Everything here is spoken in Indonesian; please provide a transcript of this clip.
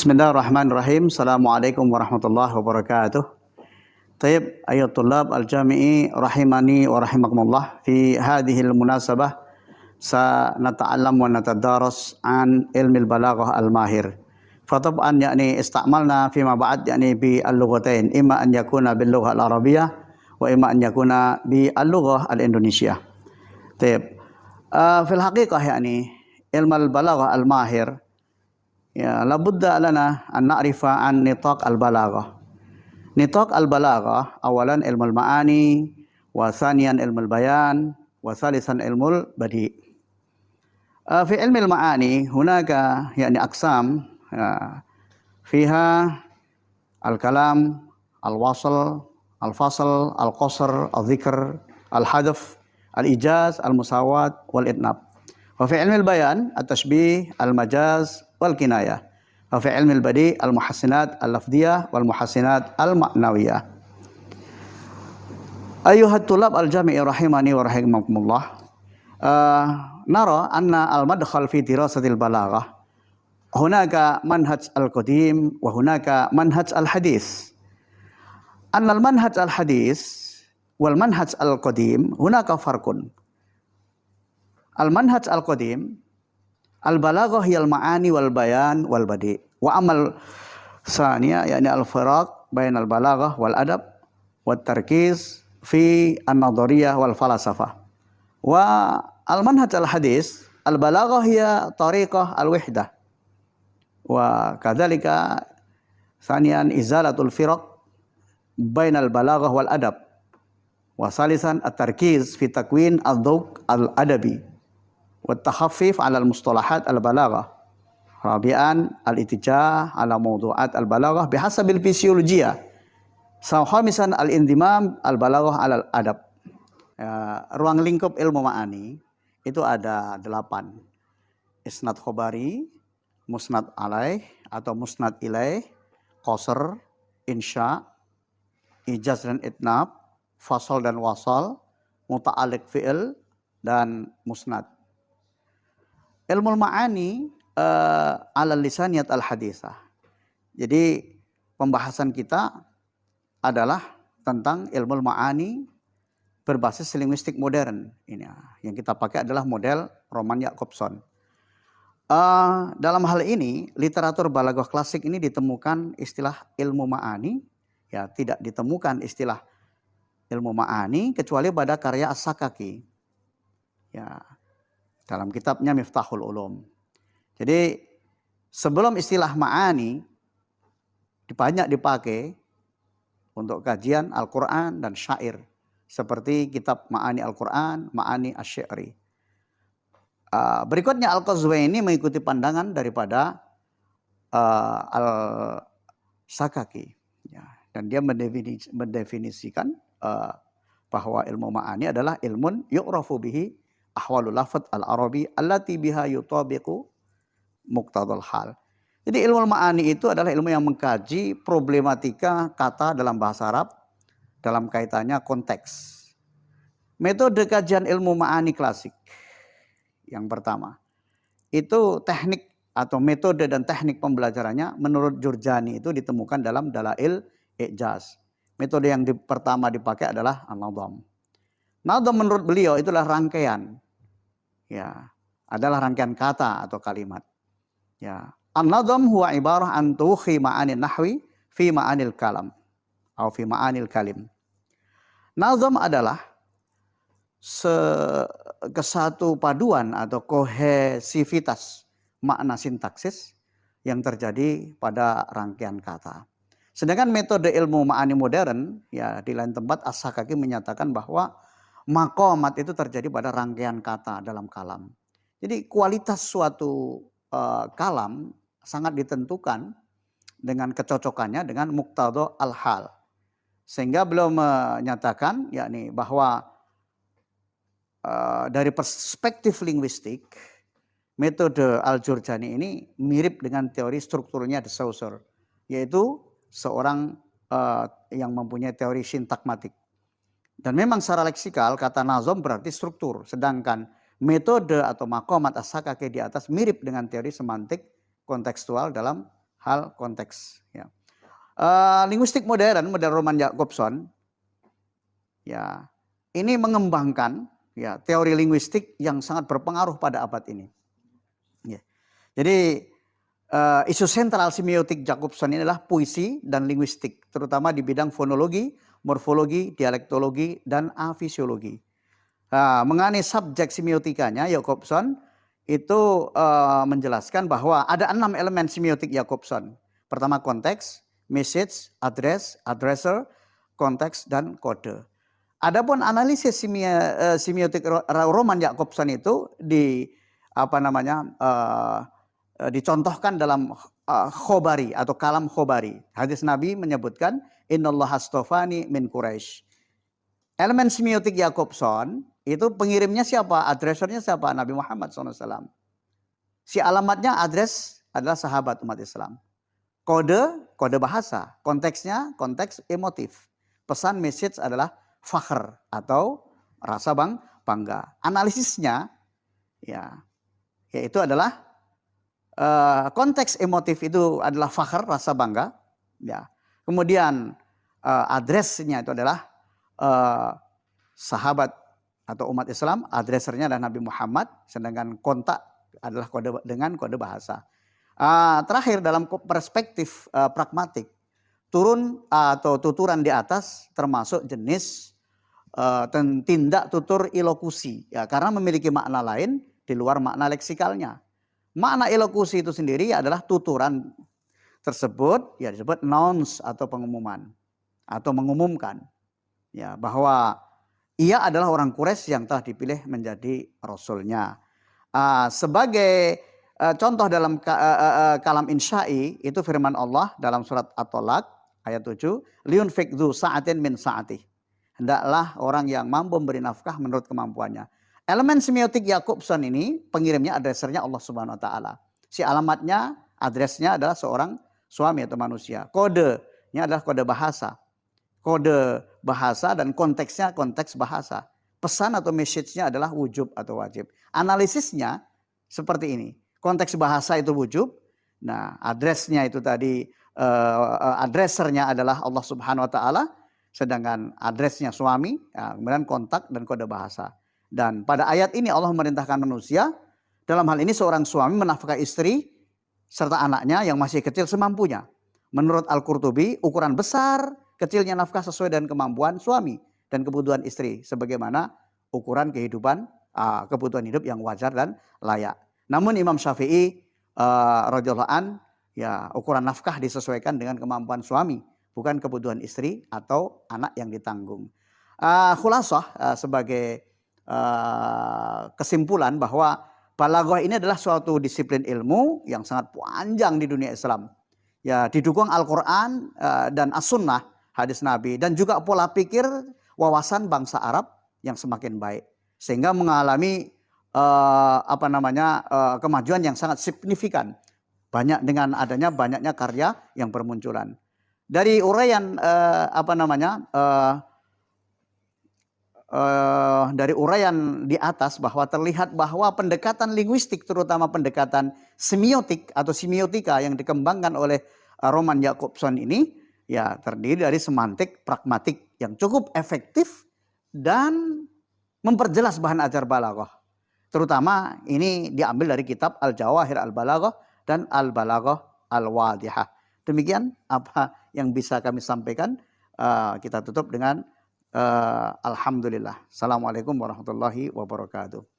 Bismillahirrahmanirrahim. Assalamualaikum warahmatullahi wabarakatuh. Tayyib ayat tulab al-jami'i rahimani wa rahimakumullah. Fi hadhihi al-munasabah sanata'allam wa natadaras an ilmi al-balaghah al-mahir. Fatab'an yakni ista'malna fima ba'd yakni bi al-lughatain, imma an yakuna bil lughah al-arabiyyah wa imma an yakuna bi al-lughah al-indonesia. Tayyib. Fil haqiqah yakni ilmu al-balaghah al-mahir ya labudda lana an na'rifa an nitaq al-balaghah. Nitaq al-balaghah awalan ilmu al-ma'ani, wa thaniyan ilmu al-bayan, wa thalithan ilmu al-badi'. Fi ilmi al-ma'ani hunaka yani aqsam fiha al-kalam, al-wasl, al-fasl, al-qasr, al-dhikr, al-hadf, al-ijaz, al-musawat, wal-idnab. Wa fi ilmi al-bayan at-tashbih, al-majaz wal kinayah. Wa fi ilmi al-badi' al-muhassinat al-lafdhiyah wal muhassinat al-ma'nawiyah. Ayyuhat tulab al-jami'i rahimani wa rahimakumullah. Nara anna al-madkhal fi dirasatil balaghah hunaka manhaj al-qadim wa hunaka manhaj al-hadis. Anna al-manhaj al-hadis wal manhaj al-qadim hunaka farqun. Al-manhaj al-qadim al-balaghah hiyal ma'ani wal bayan wal badi'. Wa amal thaniya yani al-firaq bain al-balaghah wal adab wat tarkiz fi an-nadhariyah wal falasafah. Wa al-manhaj al-hadis al-balaghah hiya tariqah al-wahdah. Wa kadzalika thaniyan izalatul firaq bain al-balaghah wal adab. Wa salisan at-tarkiz fi takwin ad-dhawq al-adabi والتخفيف على المصطلحات البلاغة. رابعا الاتجاه على موضوعات البلاغة بحسب الفسيولوجيا. خامسا الانضمام البلاغة على الأدب. Ruang lingkup ilmu ma'ani itu ada 8. Isnad khobari, musnad alaih atau musnad ilaih, qasr, insya, ijaz dan itnab, fasal dan wasal, muta'alliq fi'il dan musnad. Ilmu ma'ani ala lisaniyat al-hadisah. Jadi pembahasan kita adalah tentang ilmu ma'ani berbasis linguistik modern. Ini yang kita pakai adalah model Roman Jakobson. Dalam hal ini literatur balaghah klasik ini ditemukan istilah ilmu ma'ani, ya tidak ditemukan istilah ilmu ma'ani kecuali pada karya As-Sakaki. Ya, dalam kitabnya Miftahul Ulum. Jadi sebelum istilah ma'ani banyak dipakai untuk kajian Al-Quran dan syair. Seperti kitab Ma'ani Al-Quran, Ma'ani Asy-Syi'ri. Berikutnya Al-Qazwini mengikuti pandangan daripada Al-Sakaki. Ya, dan dia mendefinisikan bahwa ilmu ma'ani adalah ilmun yu'rafu bihi ahwalul lafadz al-arabi allati biha yutabiqu muqtadal hal. Jadi ilmu ma'ani itu adalah ilmu yang mengkaji problematika kata dalam bahasa Arab dalam kaitannya konteks. Metode kajian ilmu ma'ani klasik yang pertama itu teknik atau metode dan teknik pembelajarannya menurut Jurjani itu ditemukan dalam Dalail I'jaz. Metode yang pertama dipakai adalah an-nadham. Nadham menurut beliau itulah rangkaian. Ya, adalah rangkaian kata atau kalimat. Ya, an-nadham huwa ibarah an tuhi ma'anil nahwi fi ma'anil kalam atau fi ma'anil kalim. Nadham adalah kesatu paduan atau kohesivitas makna sintaksis yang terjadi pada rangkaian kata. Sedangkan metode ilmu ma'ani modern, ya di lain tempat As-Sakaki menyatakan bahwa maqamat itu terjadi pada rangkaian kata dalam kalam. Jadi kualitas suatu kalam sangat ditentukan dengan kecocokannya dengan muqtada al-hal. Sehingga beliau menyatakan yakni bahwa dari perspektif linguistik metode Al-Jurjani ini mirip dengan teori strukturnya de Saussure, yaitu seorang yang mempunyai teori sintakmatik. Dan memang secara leksikal kata nazam berarti struktur, sedangkan metode atau maqamat As-Sakaki di atas mirip dengan teori semantik kontekstual dalam hal konteks. Ya. Linguistik modern Roman Jakobson, ya, ini mengembangkan ya teori linguistik yang sangat berpengaruh pada abad ini. Ya. Jadi isu sentral semiotik Jakobson ini adalah puisi dan linguistik, terutama di bidang fonologi, morfologi, dialektologi, dan afisiologi. Mengenai subjek semiotikanya, Jakobson itu menjelaskan bahwa ada 6 elemen semiotik Jakobson. Pertama konteks, message, address, addresser, konteks, dan kode. Adapun analisis semiotik Roman Jakobson itu dicontohkan dalam khobari atau kalam khobari. Hadis Nabi menyebutkan innallaha astofani min Quraisy. Elemen semiotik Jakobson itu pengirimnya siapa? Adresernya siapa? Nabi Muhammad SAW. Si alamatnya address adalah sahabat umat Islam. Kode bahasa. Konteksnya konteks emotif. Pesan message adalah fakhr atau rasa bangga. Analisisnya ya yaitu adalah konteks emotif itu adalah fakhr, rasa bangga. Ya. Kemudian addressnya itu adalah sahabat atau umat Islam, adresernya adalah Nabi Muhammad, sedangkan kontak adalah kode bahasa. Terakhir dalam perspektif pragmatik, turun atau tuturan di atas termasuk jenis tindak tutur ilokusi, ya, karena memiliki makna lain di luar makna leksikalnya. Makna ilokusi itu sendiri adalah tuturan tersebut, ya disebut nouns atau pengumuman atau mengumumkan, ya, bahwa ia adalah orang Quraisy yang telah dipilih menjadi rasulnya. Sebagai contoh dalam kalam insya'i itu firman Allah dalam surat At-Tolak ayat 7, liunfik dzu sa'atin min sa'atih. Hendaklah orang yang mampu memberi nafkah menurut kemampuannya. Elemen semiotik Jakobson ini pengirimnya, adresernya Allah Subhanahu wa taala. Si alamatnya, adresnya adalah seorang suami atau manusia. Kodenya adalah kode bahasa. Kode bahasa dan konteksnya konteks bahasa. Pesan atau message-nya adalah wujub atau wajib. Analisisnya seperti ini. Konteks bahasa itu wujub. Nah, adresnya itu tadi adresernya adalah Allah Subhanahu wa taala, sedangkan adresnya suami, ya, kemudian kontak dan kode bahasa. Dan pada ayat ini Allah memerintahkan manusia, dalam hal ini seorang suami menafkahi istri serta anaknya yang masih kecil semampunya. Menurut Al-Qurtubi, ukuran besar kecilnya nafkah sesuai dengan kemampuan suami dan kebutuhan istri, sebagaimana ukuran kebutuhan hidup yang wajar dan layak. Namun Imam Syafi'i radhiyallahu an, ya, ukuran nafkah disesuaikan dengan kemampuan suami, bukan kebutuhan istri atau anak yang ditanggung. Khulasah sebagai kesimpulan bahwa balaghah ini adalah suatu disiplin ilmu yang sangat panjang di dunia Islam. Ya, didukung Al-Qur'an dan As-Sunnah, hadis Nabi, dan juga pola pikir wawasan bangsa Arab yang semakin baik, sehingga mengalami kemajuan yang sangat signifikan. Dengan adanya banyaknya karya yang bermunculan. Dari uraian dari uraian di atas bahwa terlihat bahwa pendekatan linguistik, terutama pendekatan semiotik atau semiotika yang dikembangkan oleh Roman Jakobson ini, ya, terdiri dari semantik pragmatik yang cukup efektif dan memperjelas bahan ajar balaghah. Terutama ini diambil dari kitab Al-Jawahir Al-Balaghah dan Al-Balaghah Al-Wadihah. Demikian apa yang bisa kami sampaikan. Kita tutup dengan Alhamdulillah. Assalamualaikum warahmatullahi wabarakatuh.